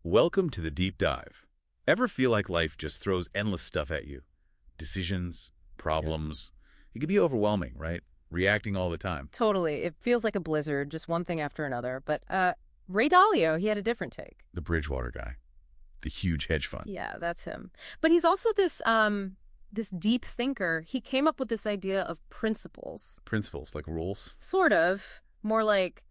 Welcome to the deep dive. Ever feel like life just throws endless stuff at you? Decisions, problems. It can be overwhelming, right? Reacting all the time. Totally. It feels like a blizzard, just one thing after another. But Ray Dalio, he had a different take. The Bridgewater guy. The huge hedge fund. Yeah, that's him. But he's also this deep thinker. He came up with this idea of principles. Principles, like rules? Sort of. More like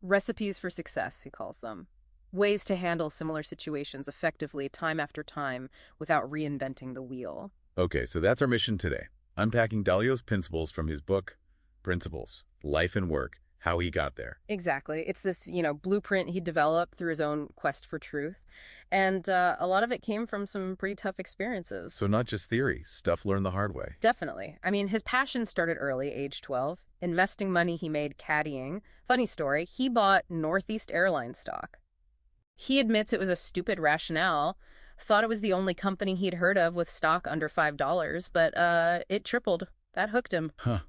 recipes for success, he calls them. Ways to handle similar situations effectively time after time without reinventing the wheel. Okay, so that's our mission today. Unpacking Dalio's principles from his book, Principles, Life and Work, How He Got There. Exactly. It's this, blueprint he developed through his own quest for truth. And a lot of it came from some pretty tough experiences. So not just theory, stuff learned the hard way. Definitely. I mean, his passion started early, age 12. Investing money he made caddying. Funny story, he bought Northeast Airlines stock. He admits it was a stupid rationale, thought it was the only company he'd heard of with stock under $5, but it tripled. That hooked him. Huh.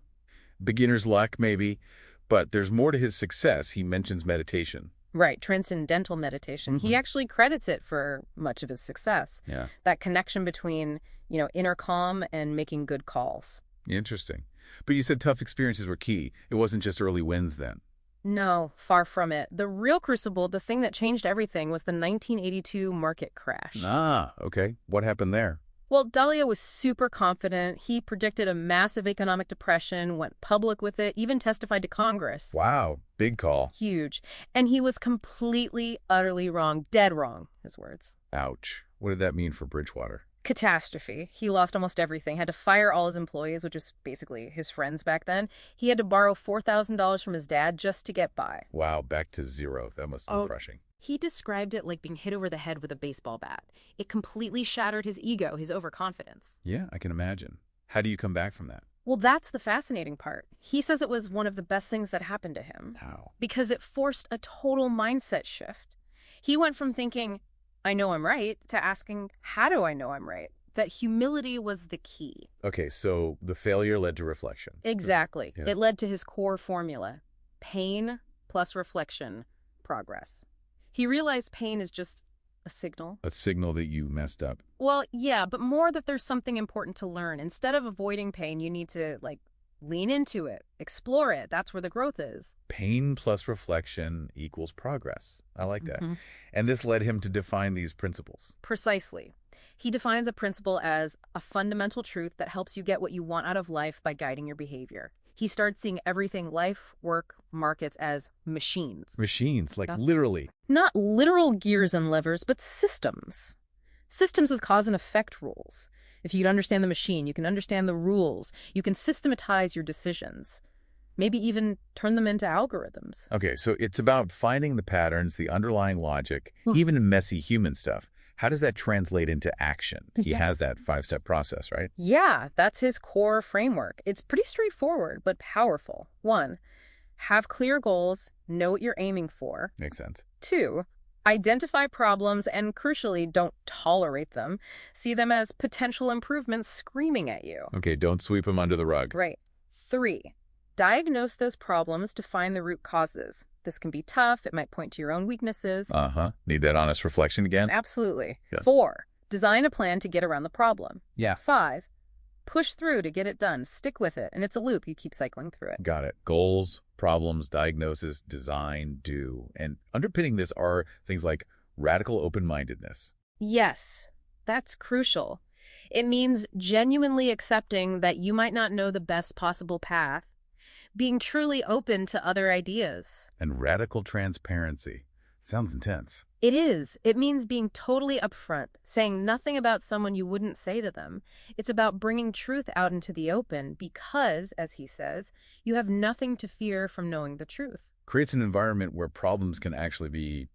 Beginner's luck, maybe. But there's more to his success. He mentions meditation. Right, transcendental meditation. He actually credits it for much of his success. Yeah. That connection between, inner calm and making good calls. Interesting. But you said tough experiences were key. It wasn't just early wins then. No, far from it. The real crucible, the thing that changed everything, was the 1982 market crash. Ah, okay. What happened there? Well, Dalio was super confident. He predicted a massive economic depression, went public with it, even testified to Congress. Wow, big call. Huge. And he was completely, utterly wrong. Dead wrong, his words. Ouch. What did that mean for Bridgewater? Catastrophe. He lost almost everything, had to fire all his employees, which was basically his friends back then. He had to borrow $4,000 from his dad just to get by. Wow, back to zero. That must have been crushing. He described it like being hit over the head with a baseball bat. It completely shattered his ego, his overconfidence. Yeah, I can imagine. How do you come back from that? Well, that's the fascinating part. He says it was one of the best things that happened to him. How? Because it forced a total mindset shift. He went from thinking, I know I'm right, to asking, how do I know I'm right? That humility was the key. Okay, so the failure led to reflection. Exactly. Yeah. It led to his core formula. Pain plus reflection, progress. He realized pain is just a signal. A signal that you messed up. Well, yeah, but more that there's something important to learn. Instead of avoiding pain, you need to, lean into it, explore it. That's where the growth is. Pain plus reflection equals progress. I like that. And this led him to define these principles. Precisely. He defines a principle as a fundamental truth that helps you get what you want out of life by guiding your behavior. He starts seeing everything, life, work, markets, as machines. Machines, literally. Not literal gears and levers, but systems. Systems with cause and effect rules. If you can understand the machine, you can understand the rules. You can systematize your decisions. Maybe even turn them into algorithms. Okay, so it's about finding the patterns, the underlying logic, even in messy human stuff. How does that translate into action? He has that 5-step process, right? Yeah, that's his core framework. It's pretty straightforward, but powerful. 1, have clear goals, know what you're aiming for. Makes sense. 2, identify problems and, crucially, don't tolerate them. See them as potential improvements screaming at you. Okay, don't sweep them under the rug. Right. 3, diagnose those problems to find the root causes. This can be tough. It might point to your own weaknesses. Need that honest reflection again? Absolutely. Yeah. 4, design a plan to get around the problem. Yeah. 5, push through to get it done. Stick with it. And it's a loop. You keep cycling through it. Got it. Goals, problems, diagnosis, design, do. And underpinning this are things like radical open-mindedness. Yes, that's crucial. It means genuinely accepting that you might not know the best possible path, being truly open to other ideas. And radical transparency. Sounds intense. It is. It means being totally upfront, saying nothing about someone you wouldn't say to them. It's about bringing truth out into the open because, as he says, you have nothing to fear from knowing the truth. Creates an environment where problems can actually be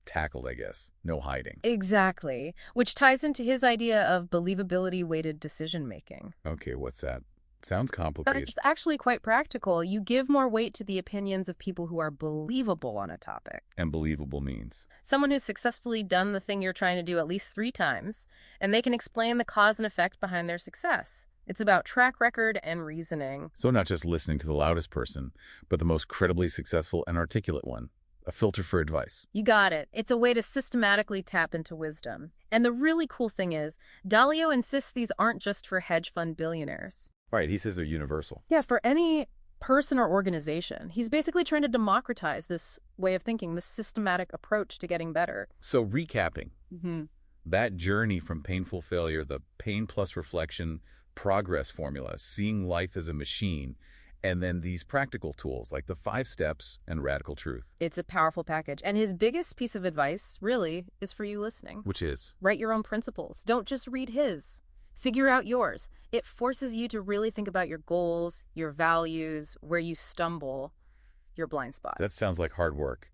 tackled, I guess. No hiding. Exactly. Which ties into his idea of believability-weighted decision-making. Okay, what's that? Sounds But complicated. it's actually quite practical. You give more weight to the opinions of people who are believable on a topic. And believable means. Someone who's successfully done the thing you're trying to do at least 3 times, and they can explain the cause and effect behind their success. It's about track record and reasoning. So not just listening to the loudest person, but the most credibly successful and articulate one. a filter for advice. You got it. It's a way to systematically tap into wisdom. And the really cool thing is, Dalio insists these aren't just for hedge fund billionaires. Right, he says they're universal. Yeah, for any person or organization. He's basically trying to democratize this way of thinking, this systematic approach to getting better. So recapping, Mm-hmm. that journey from painful failure, the pain plus reflection progress formula, seeing life as a machine, and then these practical tools like the 5 steps and radical truth. It's a powerful package. And his biggest piece of advice, really, is for you listening. Which is? Write your own principles. Don't just read his. Figure out yours. It forces you to really think about your goals, your values, where you stumble, your blind spot. That sounds like hard work.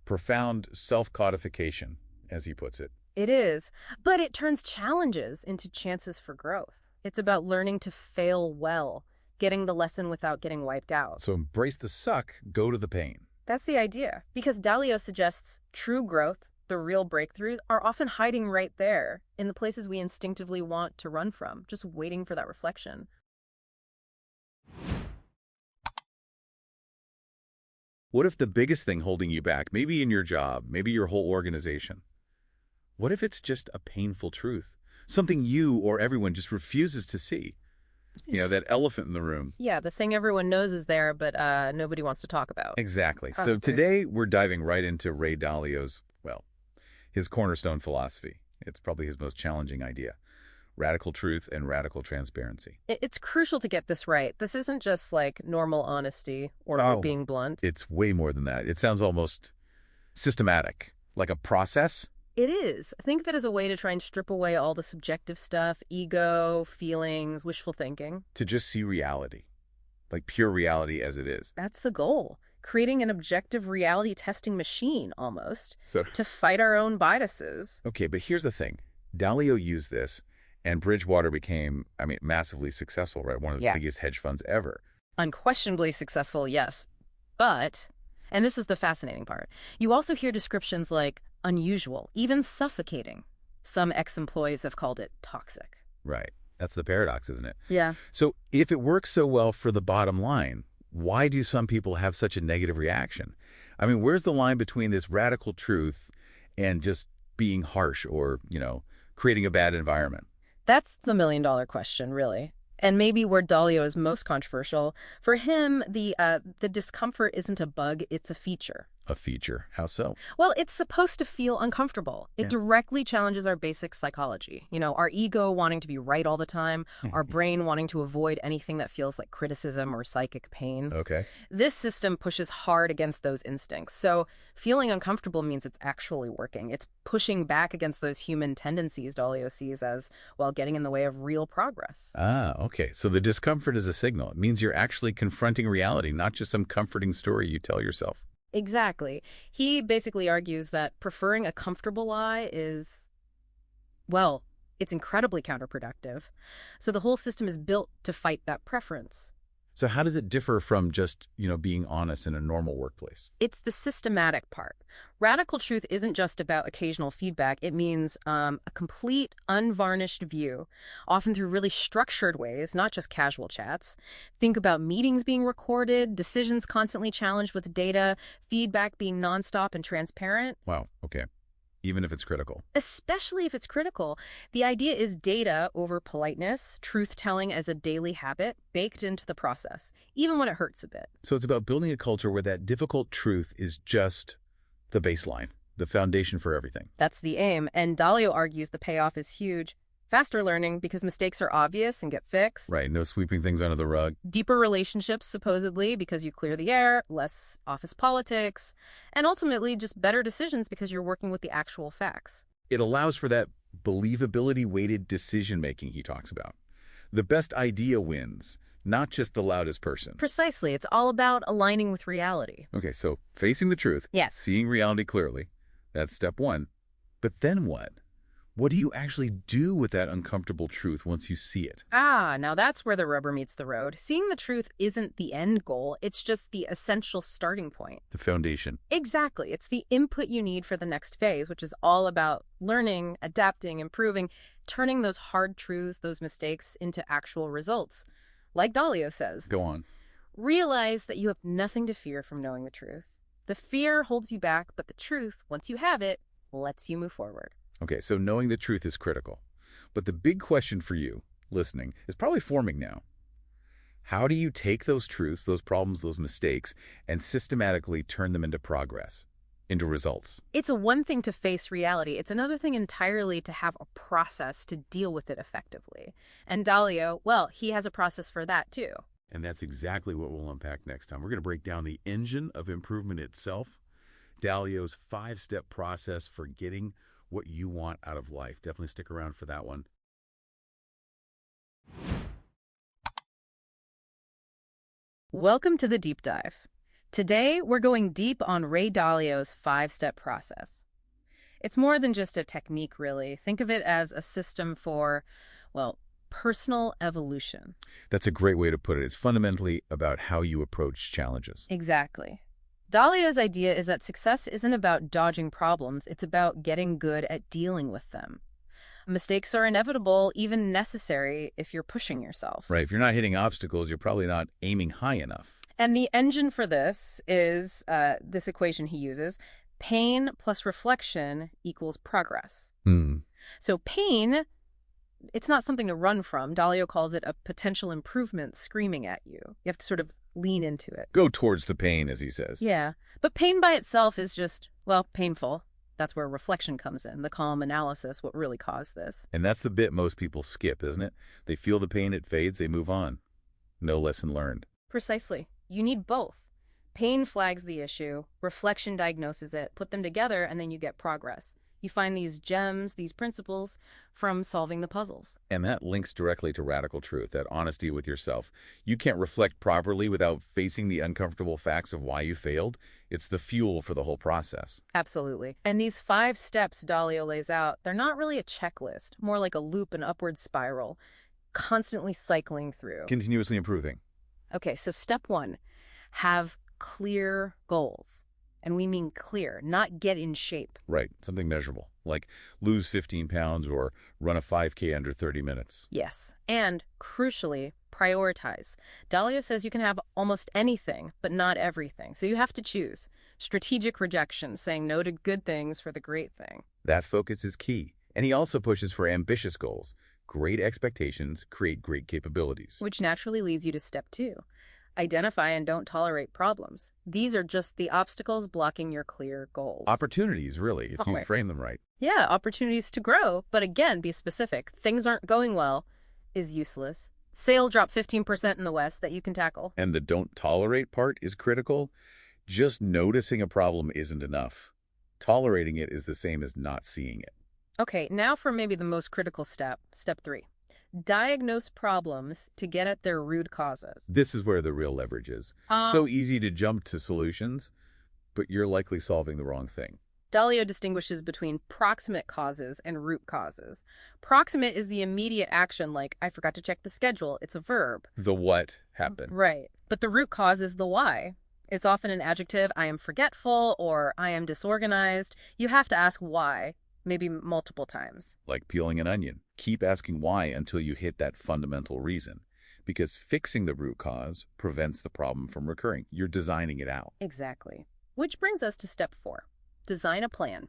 Profound self-codification, as he puts it. It is, but it turns challenges into chances for growth. It's about learning to fail well, getting the lesson without getting wiped out. So embrace the suck, go to the pain. That's the idea, because Dalio suggests true growth, the real breakthroughs, are often hiding right there in the places we instinctively want to run from, just waiting for that reflection. What if the biggest thing holding you back, maybe in your job, maybe your whole organization, what if it's just a painful truth? Something you or everyone just refuses to see? You know, that elephant in the room. Yeah, the thing everyone knows is there, but nobody wants to talk about. Exactly. So today we're diving right into Ray Dalio's, well, his cornerstone philosophy. It's probably his most challenging idea. Radical truth and radical transparency. It's crucial to get this right. This isn't just like normal honesty or being blunt. It's way more than that. It sounds almost systematic, like a process. It is. Think of it as a way to try and strip away all the subjective stuff, ego, feelings, wishful thinking. To just see reality, like pure reality as it is. That's the goal. Creating an objective reality testing machine, almost, So, to fight our own biases. okay, but here's the thing. Dalio used this, and Bridgewater became, massively successful, right? One of the biggest hedge funds ever. Unquestionably successful, yes. But, and this is the fascinating part, you also hear descriptions like unusual, even suffocating. Some ex-employees have called it toxic. Right. That's the paradox, isn't it? Yeah. So if it works so well for the bottom line, why do some people have such a negative reaction? Where's the line between this radical truth and just being harsh or, creating a bad environment? That's the million-dollar question, really. And maybe where Dalio is most controversial. For him, the discomfort isn't a bug, it's a feature. A feature? How so? Well, it's supposed to feel uncomfortable. It directly challenges our basic psychology. Our ego wanting to be right all the time, our brain wanting to avoid anything that feels like criticism or psychic pain. Okay. This system pushes hard against those instincts. So feeling uncomfortable means it's actually working. It's pushing back against those human tendencies Dalio sees as, well, getting in the way of real progress. Ah, okay. So the discomfort is a signal. It means you're actually confronting reality, not just some comforting story you tell yourself. Exactly. He basically argues that preferring a comfortable lie is, well, it's incredibly counterproductive. So the whole system is built to fight that preference. So how does it differ from just, being honest in a normal workplace? It's the systematic part. Radical truth isn't just about occasional feedback. It means a complete, unvarnished view, often through really structured ways, not just casual chats. Think about meetings being recorded, decisions constantly challenged with data, feedback being nonstop and transparent. Wow, okay. Even if it's critical. Especially if it's critical. The idea is data over politeness, truth-telling as a daily habit, baked into the process, even when it hurts a bit. So it's about building a culture where that difficult truth is just the baseline, the foundation for everything. That's the aim, and Dalio argues the payoff is huge. Faster learning because mistakes are obvious and get fixed. Right, no sweeping things under the rug. Deeper relationships, supposedly, because you clear the air, less office politics, and ultimately just better decisions because you're working with the actual facts. It allows for that believability-weighted decision-making he talks about. The best idea wins, not just the loudest person. Precisely. It's all about aligning with reality. Okay, so facing the truth, Yes. seeing reality clearly, that's step one. But then what? What do you actually do with that uncomfortable truth once you see it? Now that's where the rubber meets the road. Seeing the truth isn't the end goal. It's just the essential starting point. The foundation. Exactly. It's the input you need for the next phase, which is all about learning, adapting, improving, turning those hard truths, those mistakes, into actual results. Like Dalio says, Go on. realize that you have nothing to fear from knowing the truth. The fear holds you back, but the truth, once you have it, lets you move forward. Okay, so knowing the truth is critical. But the big question for you, listening, is probably forming now. How do you take those truths, those problems, those mistakes, and systematically turn them into progress, into results? It's one thing to face reality. It's another thing entirely to have a process to deal with it effectively. And Dalio, well, he has a process for that too. And that's exactly what we'll unpack next time. We're going to break down the engine of improvement itself, Dalio's 5-step process for getting what you want out of life. Definitely stick around for that one. Welcome to the deep dive. Today, we're going deep on Ray Dalio's 5-step process. It's more than just a technique, really. Think of it as a system for, well, personal evolution. That's a great way to put it. It's fundamentally about how you approach challenges. Exactly. Dalio's idea is that success isn't about dodging problems, it's about getting good at dealing with them. Mistakes are inevitable, even necessary, if you're pushing yourself. Right. If you're not hitting obstacles, you're probably not aiming high enough. And the engine for this is this equation he uses: pain plus reflection equals progress. So pain, it's not something to run from. Dalio calls it a potential improvement screaming at you. You have to sort of lean into it. Go towards the pain, as he says. Yeah. But pain by itself is just, well, painful. That's where reflection comes in, the calm analysis, what really caused this. And that's the bit most people skip, isn't it? They feel the pain, it fades, they move on. No lesson learned. Precisely. You need both. Pain flags the issue, reflection diagnoses it, put them together, and then you get progress. You find these gems, these principles, from solving the puzzles. And that links directly to radical truth, that honesty with yourself. You can't reflect properly without facing the uncomfortable facts of why you failed. It's the fuel for the whole process. Absolutely. And these 5 steps Dalio lays out, they're not really a checklist, more like a loop, an upward spiral, constantly cycling through. Continuously improving. Okay, so step 1, have clear goals. And we mean clear, not get in shape. Right, something measurable, like lose 15 pounds or run a 5K under 30 minutes. Yes, and crucially, prioritize. Dalio says you can have almost anything, but not everything. So you have to choose. Strategic rejection, saying no to good things for the great thing. That focus is key. And he also pushes for ambitious goals. Great expectations create great capabilities. Which naturally leads you to step 2. Identify and don't tolerate problems. These are just the obstacles blocking your clear goals. Opportunities, really, if you frame them right. Yeah, opportunities to grow, but again, be specific. Things aren't going well is useless. Sale dropped 15% in the West that you can tackle. And the don't tolerate part is critical. Just noticing a problem isn't enough. Tolerating it is the same as not seeing it. Okay, now for maybe the most critical step, step 3. Diagnose problems to get at their root causes. This is where the real leverage is. So easy to jump to solutions, but you're likely solving the wrong thing. Dalio distinguishes between proximate causes and root causes. Proximate is the immediate action, like, I forgot to check the schedule. It's a verb. The what happened. Right. But the root cause is the why. It's often an adjective, I am forgetful, or I am disorganized. You have to ask why. Maybe multiple times. Like peeling an onion. Keep asking why until you hit that fundamental reason. Because fixing the root cause prevents the problem from recurring. You're designing it out. Exactly. Which brings us to step 4. Design a plan.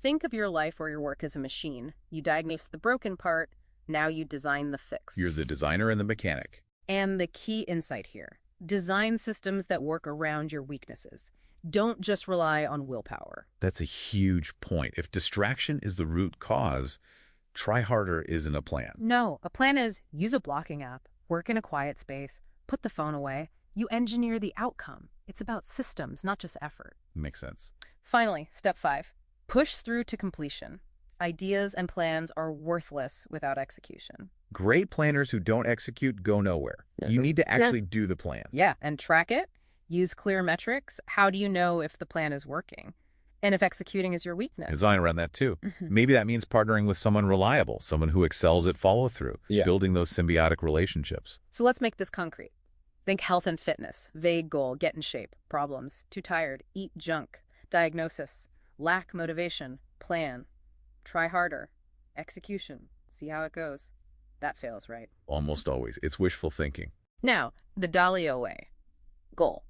Think of your life or your work as a machine. You diagnose the broken part. Now you design the fix. You're the designer and the mechanic. And the key insight here. Design systems that work around your weaknesses. Don't just rely on willpower. That's a huge point. If distraction is the root cause, try harder isn't a plan. No, a plan is use a blocking app, work in a quiet space, put the phone away. You engineer the outcome. It's about systems, not just effort. Makes sense. Finally, step 5. Push through to completion. Ideas and plans are worthless without execution. Great planners who don't execute go nowhere. You need to actually do the plan. Yeah, and track it. Use clear metrics. How do you know if the plan is working? And if executing is your weakness? Design around that too. Maybe that means partnering with someone reliable, someone who excels at follow-through, building those symbiotic relationships. So let's make this concrete. Think health and fitness. Vague goal, get in shape. Problems, too tired, eat junk. Diagnosis, lack motivation. Plan, try harder. Execution, see how it goes. That fails, right? Almost always. It's wishful thinking. Now, the Dalio way. Goal.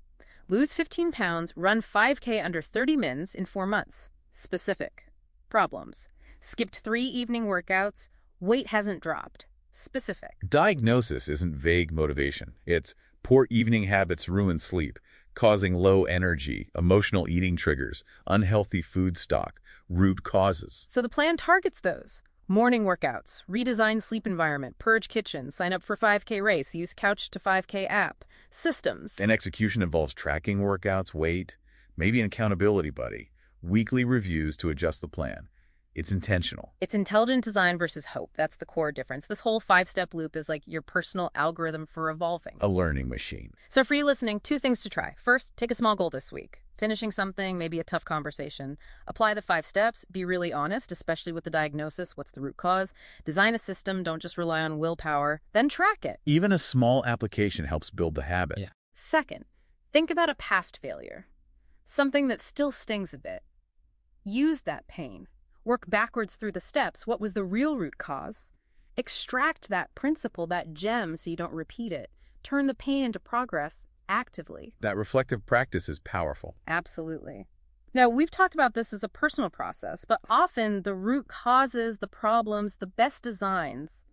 Lose 15 pounds, run 5K under 30 mins in 4 months. Specific. Problems. Skipped 3 evening workouts. Weight hasn't dropped. Specific. Diagnosis isn't vague motivation. It's poor evening habits ruin sleep, causing low energy, emotional eating triggers, unhealthy food stock, root causes. So the plan targets those. Morning workouts, redesign sleep environment, purge kitchen, sign up for 5K race, use Couch to 5K app, systems. And execution involves tracking workouts, weight, maybe an accountability buddy, weekly reviews to adjust the plan. It's intentional. It's intelligent design versus hope. That's the core difference. This whole 5-step loop is like your personal algorithm for evolving. A learning machine. So for you listening, 2 things to try. First, take a small goal this week. Finishing something, maybe a tough conversation. Apply the 5 steps. Be really honest, especially with the diagnosis. What's the root cause? Design a system. Don't just rely on willpower. Then track it. Even a small application helps build the habit. Yeah. Second, think about a past failure. Something that still stings a bit. Use that pain. Work backwards through the steps. What was the real root cause? Extract that principle, that gem, so you don't repeat it. Turn the pain into progress actively. That reflective practice is powerful. Absolutely. Now, we've talked about this as a personal process, but often the root causes, the problems, the best designs,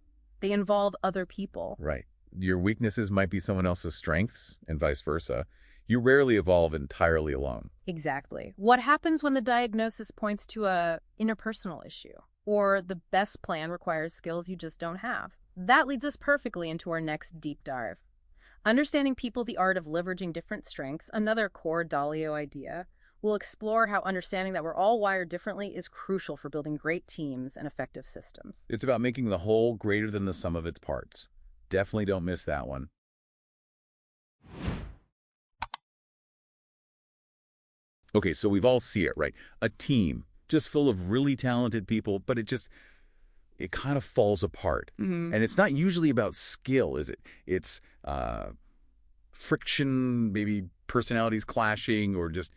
they involve other people. Right. Your weaknesses might be someone else's strengths, and vice versa. You rarely evolve entirely alone. Exactly. What happens when the diagnosis points to a interpersonal issue, or the best plan requires skills you just don't have? That leads us perfectly into our next deep dive. Understanding people, the art of leveraging different strengths, another core Dalio idea. We'll explore how understanding that we're all wired differently is crucial for building great teams and effective systems. It's about making the whole greater than the sum of its parts. Definitely don't miss that one. Okay, so we've all seen it, right? A team just full of really talented people, but it kind of falls apart. Mm-hmm. And it's not usually about skill, is it? It's friction, maybe personalities clashing, or just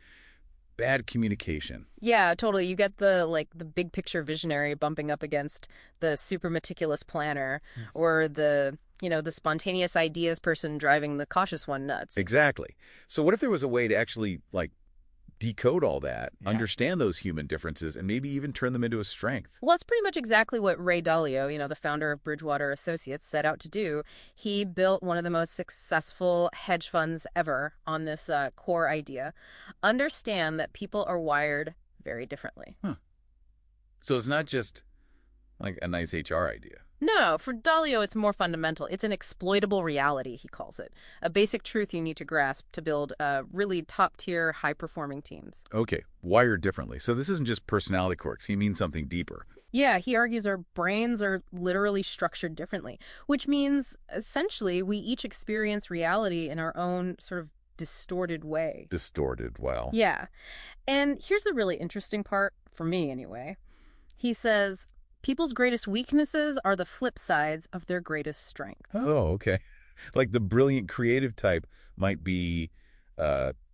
bad communication. Yeah, totally. You get the big picture visionary bumping up against the super meticulous planner, or the spontaneous ideas person driving the cautious one nuts. Exactly. So what if there was a way to actually decode all that, understand those human differences, and maybe even turn them into a strength? Well, it's pretty much exactly what Ray Dalio, the founder of Bridgewater Associates, set out to do. He built one of the most successful hedge funds ever on this core idea. Understand that people are wired very differently. Huh. So it's not just like a nice HR idea. No, for Dalio, it's more fundamental. It's an exploitable reality, he calls it. A basic truth you need to grasp to build really top-tier, high-performing teams. Okay, wired differently. So this isn't just personality quirks. He means something deeper. Yeah, he argues our brains are literally structured differently, which means, essentially, we each experience reality in our own sort of distorted way. Distorted, well. Yeah. And here's the really interesting part, for me anyway. He says, people's greatest weaknesses are the flip sides of their greatest strengths. Oh, okay. Like the brilliant creative type might be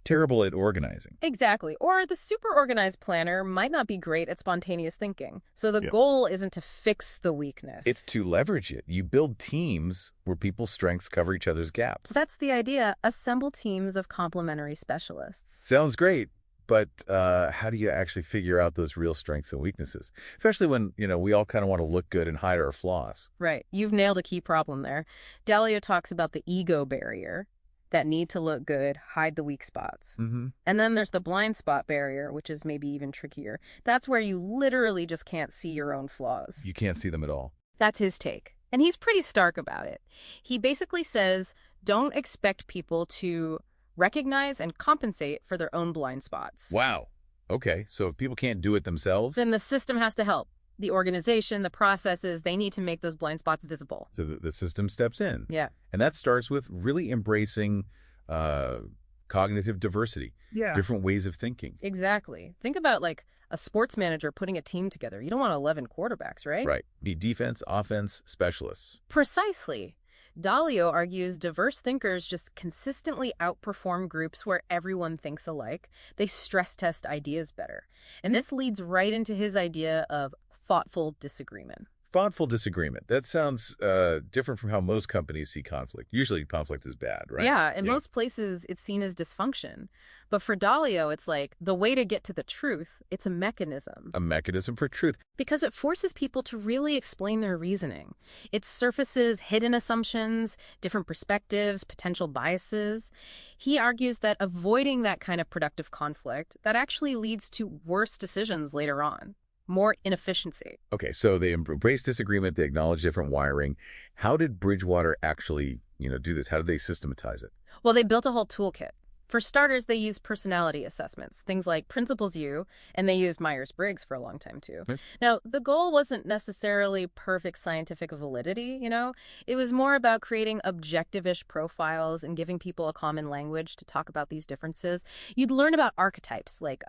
terrible at organizing. Exactly. Or the super organized planner might not be great at spontaneous thinking. So the goal isn't to fix the weakness. It's to leverage it. You build teams where people's strengths cover each other's gaps. That's the idea. Assemble teams of complementary specialists. Sounds great. But how do you actually figure out those real strengths and weaknesses? Especially when, we all kind of want to look good and hide our flaws. Right. You've nailed a key problem there. Dalio talks about the ego barrier, that need to look good, hide the weak spots. Mm-hmm. And then there's the blind spot barrier, which is maybe even trickier. That's where you literally just can't see your own flaws. You can't see them at all. That's his take. And he's pretty stark about it. He basically says, don't expect people to recognize and compensate for their own blind spots. Wow. Okay. So if people can't do it themselves, then the system has to help. The organization, the processes, they need to make those blind spots visible. So the system steps in. Yeah. And that starts with really embracing cognitive diversity. Yeah. Different ways of thinking. Exactly. Think about like a sports manager putting a team together. You don't want 11 quarterbacks, right? Right. Be defense, offense, specialists. Precisely. Dalio argues diverse thinkers just consistently outperform groups where everyone thinks alike. They stress test ideas better. And this leads right into his idea of thoughtful disagreement. Respectful disagreement. That sounds different from how most companies see conflict. Usually conflict is bad, right? Yeah, in most places, it's seen as dysfunction. But for Dalio, it's like the way to get to the truth, it's a mechanism. A mechanism for truth. Because it forces people to really explain their reasoning. It surfaces hidden assumptions, different perspectives, potential biases. He argues that avoiding that kind of productive conflict, that actually leads to worse decisions later on, more inefficiency. Okay, so they embrace disagreement, they acknowledge different wiring. How did Bridgewater actually, do this? How did they systematize it? Well, they built a whole toolkit. For starters, they used personality assessments, things like Principles U, and they used Myers-Briggs for a long time, too. Okay. Now, the goal wasn't necessarily perfect scientific validity, It was more about creating objective-ish profiles and giving people a common language to talk about these differences. You'd learn about archetypes like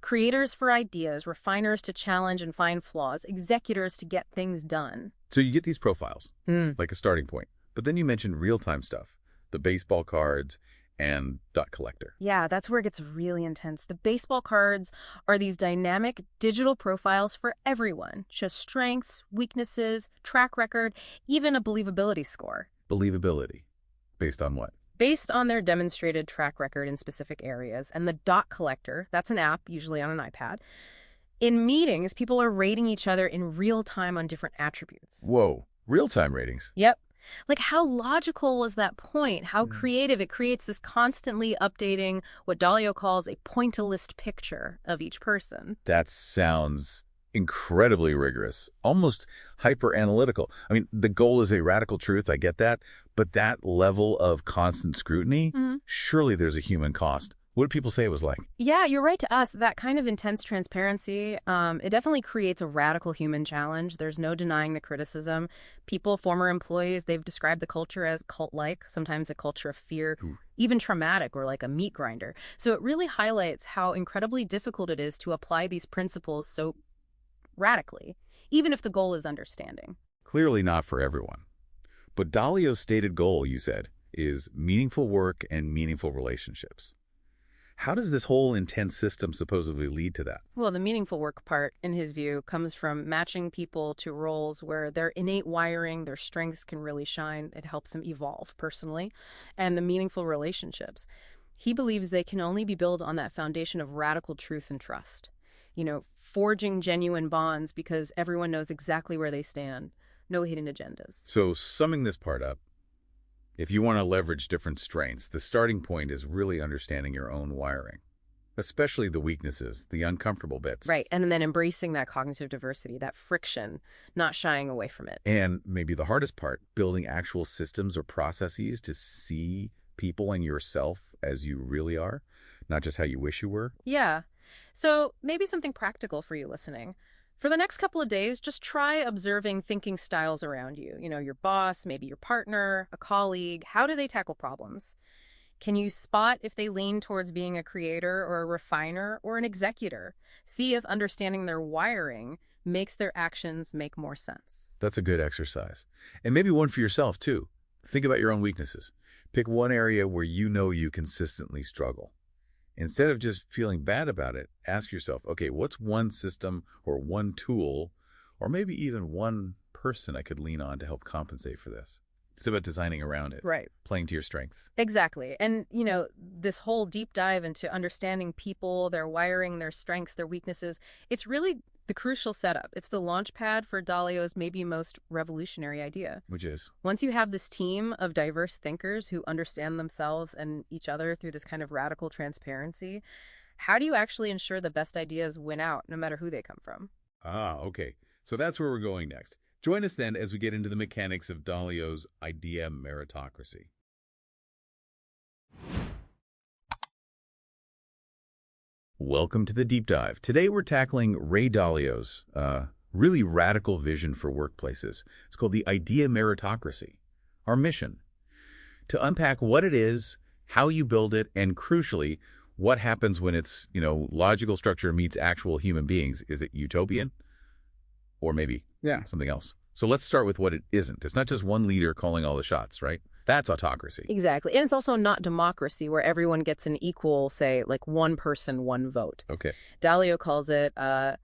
creators for ideas, refiners to challenge and find flaws, executors to get things done. So you get these profiles, like a starting point. But then you mentioned real-time stuff, the baseball cards, and dot collector. Yeah, that's where it gets really intense. The baseball cards are these dynamic digital profiles for everyone. Just strengths, weaknesses, track record, even a believability score. Believability. Based on what? Based on their demonstrated track record in specific areas. And the dot collector, that's an app, usually on an iPad. In meetings, people are rating each other in real time on different attributes. Whoa, real-time ratings. Yep. Like, how logical was that point? How creative. It creates this constantly updating, what Dalio calls a pointillist picture of each person. That sounds incredibly rigorous, almost hyper-analytical. I mean, the goal is a radical truth, I get that, but that level of constant scrutiny, surely there's a human cost. What did people say it was like? Yeah, you're right to us. That kind of intense transparency, it definitely creates a radical human challenge. There's no denying the criticism. People, former employees, they've described the culture as cult-like, sometimes a culture of fear, even traumatic or like a meat grinder. So it really highlights how incredibly difficult it is to apply these principles so radically, even if the goal is understanding. Clearly not for everyone. But Dalio's stated goal, you said, is meaningful work and meaningful relationships. How does this whole intense system supposedly lead to that? Well, the meaningful work part, in his view, comes from matching people to roles where their innate wiring, their strengths can really shine. It helps them evolve personally. And the meaningful relationships, he believes they can only be built on that foundation of radical truth and trust. Forging genuine bonds because everyone knows exactly where they stand. No hidden agendas. So summing this part up, if you want to leverage different strengths, the starting point is really understanding your own wiring, especially the weaknesses, the uncomfortable bits. Right, and then embracing that cognitive diversity, that friction, not shying away from it. And maybe the hardest part, building actual systems or processes to see people and yourself as you really are, not just how you wish you were. Yeah, so maybe something practical for you listening. For the next couple of days, just try observing thinking styles around you. Your boss, maybe your partner, a colleague. How do they tackle problems? Can you spot if they lean towards being a creator or a refiner or an executor? See if understanding their wiring makes their actions make more sense. That's a good exercise. And maybe one for yourself, too. Think about your own weaknesses. Pick one area where you know you consistently struggle. Instead of just feeling bad about it, ask yourself, okay, what's one system or one tool or maybe even one person I could lean on to help compensate for this? It's about designing around it. Right. Playing to your strengths. Exactly. And, this whole deep dive into understanding people, their wiring, their strengths, their weaknesses, it's really the crucial setup. It's the launch pad for Dalio's maybe most revolutionary idea. Which is? Once you have this team of diverse thinkers who understand themselves and each other through this kind of radical transparency, how do you actually ensure the best ideas win out, no matter who they come from? Okay. So that's where we're going next. Join us then as we get into the mechanics of Dalio's idea meritocracy. Welcome to the deep dive. Today we're tackling Ray Dalio's really radical vision for workplaces. It's called the idea meritocracy. Our mission, to unpack what it is, how you build it, and crucially, what happens when its, logical structure meets actual human beings. Is it utopian? Or maybe something else. So let's start with what it isn't. It's not just one leader calling all the shots, right? That's autocracy. Exactly. And it's also not democracy where everyone gets an equal, say, like one person, one vote. Okay. Dalio calls it a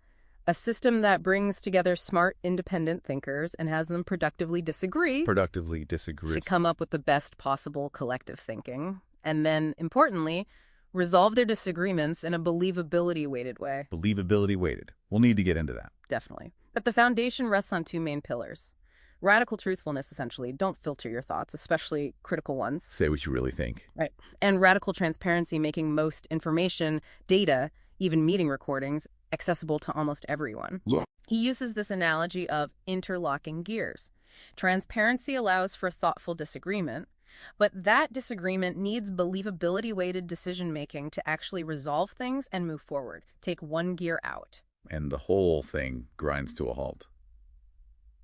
A system that brings together smart, independent thinkers and has them productively disagree to come up with the best possible collective thinking. And then, importantly, resolve their disagreements in a believability-weighted way. Believability-weighted. We'll need to get into that. Definitely. But the foundation rests on two main pillars. Radical truthfulness, essentially. Don't filter your thoughts, especially critical ones. Say what you really think. Right. And radical transparency, making most information, data, even meeting recordings, accessible to almost everyone. Yeah. He uses this analogy of interlocking gears. Transparency allows for thoughtful disagreement, but that disagreement needs believability-weighted decision-making to actually resolve things and move forward. Take one gear out. And the whole thing grinds to a halt.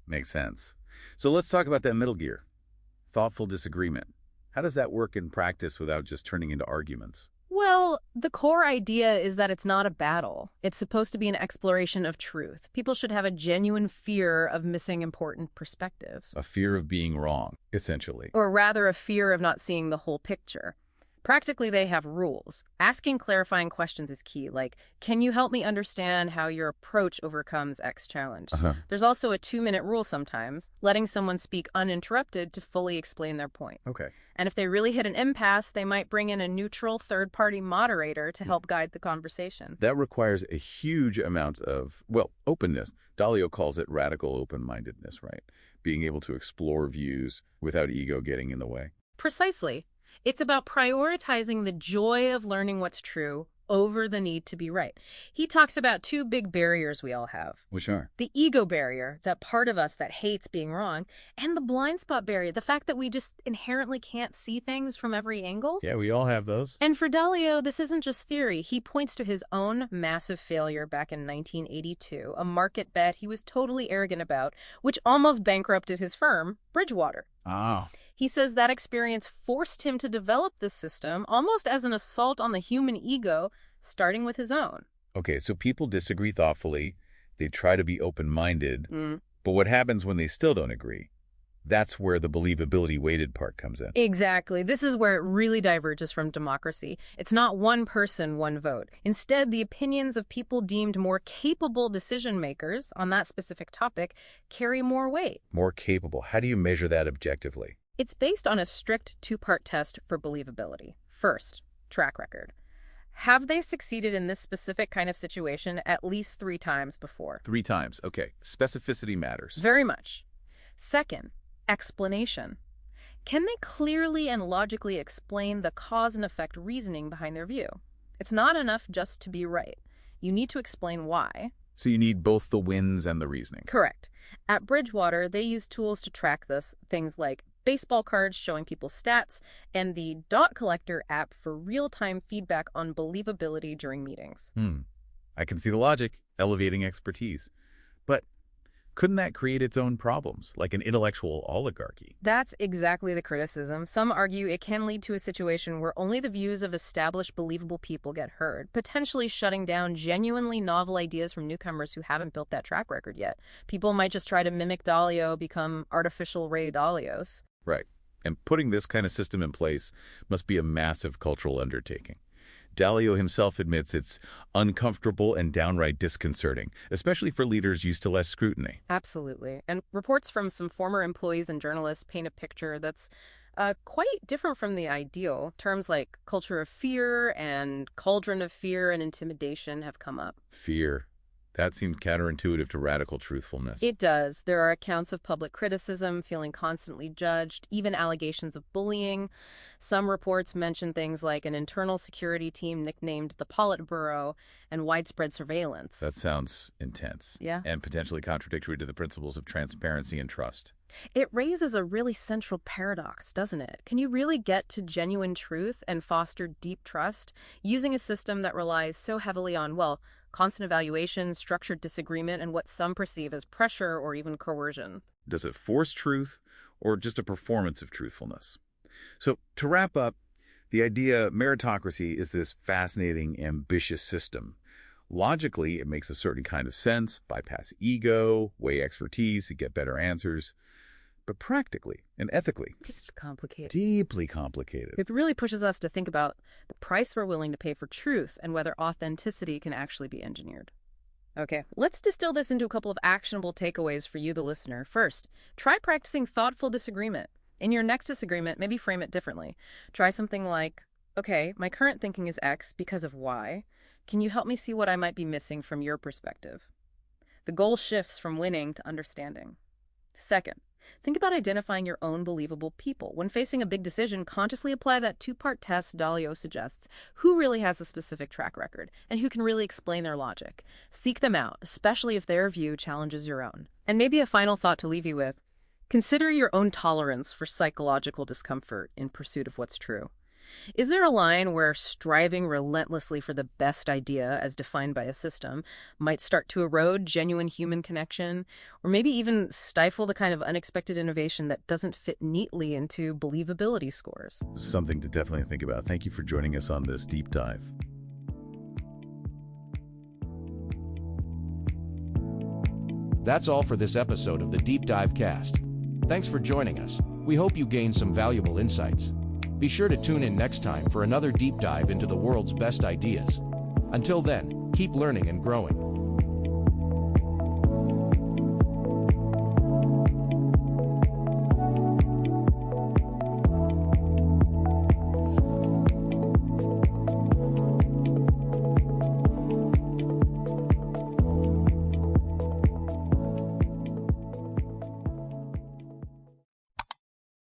Makes sense. So let's talk about that middle gear. Thoughtful disagreement. How does that work in practice without just turning into arguments? Well, the core idea is that it's not a battle. It's supposed to be an exploration of truth. People should have a genuine fear of missing important perspectives. A fear of being wrong, essentially. Or rather, a fear of not seeing the whole picture. Practically, they have rules. Asking clarifying questions is key, like, can you help me understand how your approach overcomes X challenge? There's also a 2-minute rule sometimes, letting someone speak uninterrupted to fully explain their point. Okay. And if they really hit an impasse, they might bring in a neutral third-party moderator to help guide the conversation. That requires a huge amount of, openness. Dalio calls it radical open-mindedness, right? Being able to explore views without ego getting in the way. Precisely. It's about prioritizing the joy of learning what's true over the need to be right. He talks about two big barriers we all have. Which are? The ego barrier, that part of us that hates being wrong, and the blind spot barrier, the fact that we just inherently can't see things from every angle. Yeah, we all have those. And for Dalio, this isn't just theory. He points to his own massive failure back in 1982, a market bet he was totally arrogant about, which almost bankrupted his firm, Bridgewater. Oh. He says that experience forced him to develop this system almost as an assault on the human ego, starting with his own. Okay, so people disagree thoughtfully. They try to be open-minded. But what happens when they still don't agree? That's where the believability-weighted part comes in. Exactly. This is where it really diverges from democracy. It's not one person, one vote. Instead, the opinions of people deemed more capable decision-makers on that specific topic carry more weight. More capable. How do you measure that objectively? It's based on a strict 2-part test for believability. First, track record. Have they succeeded in this specific kind of situation at least 3 times before? 3 times. Okay. Specificity matters. Very much. Second, explanation. Can they clearly and logically explain the cause and effect reasoning behind their view? It's not enough just to be right. You need to explain why. So you need both the wins and the reasoning. Correct. At Bridgewater, they use tools to track this, things like baseball cards showing people stats, and the Dot Collector app for real-time feedback on believability during meetings. I can see the logic, elevating expertise. But couldn't that create its own problems, like an intellectual oligarchy? That's exactly the criticism. Some argue it can lead to a situation where only the views of established, believable people get heard, potentially shutting down genuinely novel ideas from newcomers who haven't built that track record yet. People might just try to mimic Dalio, become artificial Ray Dalios. Right. And putting this kind of system in place must be a massive cultural undertaking. Dalio himself admits it's uncomfortable and downright disconcerting, especially for leaders used to less scrutiny. Absolutely. And reports from some former employees and journalists paint a picture that's quite different from the ideal. Terms like culture of fear and cauldron of fear and intimidation have come up. Fear. That seems counterintuitive to radical truthfulness. It does. There are accounts of public criticism, feeling constantly judged, even allegations of bullying. Some reports mention things like an internal security team nicknamed the Politburo and widespread surveillance. That sounds intense. Yeah. And potentially contradictory to the principles of transparency and trust. It raises a really central paradox, doesn't it? Can you really get to genuine truth and foster deep trust using a system that relies so heavily on, constant evaluation, structured disagreement, and what some perceive as pressure or even coercion? Does it force truth or just a performance of truthfulness? So to wrap up, the idea meritocracy is this fascinating, ambitious system. Logically, it makes a certain kind of sense, bypass ego, weigh expertise to get better answers. But practically and ethically, It's complicated. deeply complicated. It really pushes us to think about the price we're willing to pay for truth and whether authenticity can actually be engineered. Okay, let's distill this into a couple of actionable takeaways for you, the listener. First, try practicing thoughtful disagreement. In your next disagreement, maybe frame it differently. Try something like, okay, my current thinking is X because of Y. Can you help me see what I might be missing from your perspective? The goal shifts from winning to understanding. Second, think about identifying your own believable people. When facing a big decision, consciously apply that two-part test Dalio suggests. Who really has a specific track record, and who can really explain their logic? Seek them out, especially if their view challenges your own. And maybe a final thought to leave you with. Consider your own tolerance for psychological discomfort in pursuit of what's true. Is there a line where striving relentlessly for the best idea, as defined by a system, might start to erode genuine human connection, or maybe even stifle the kind of unexpected innovation that doesn't fit neatly into believability scores? Something to definitely think about. Thank you for joining us on this deep dive. That's all for this episode of the Deep Dive Cast. Thanks for joining us. We hope you gained some valuable insights. Be sure to tune in next time for another deep dive into the world's best ideas. Until then, keep learning and growing.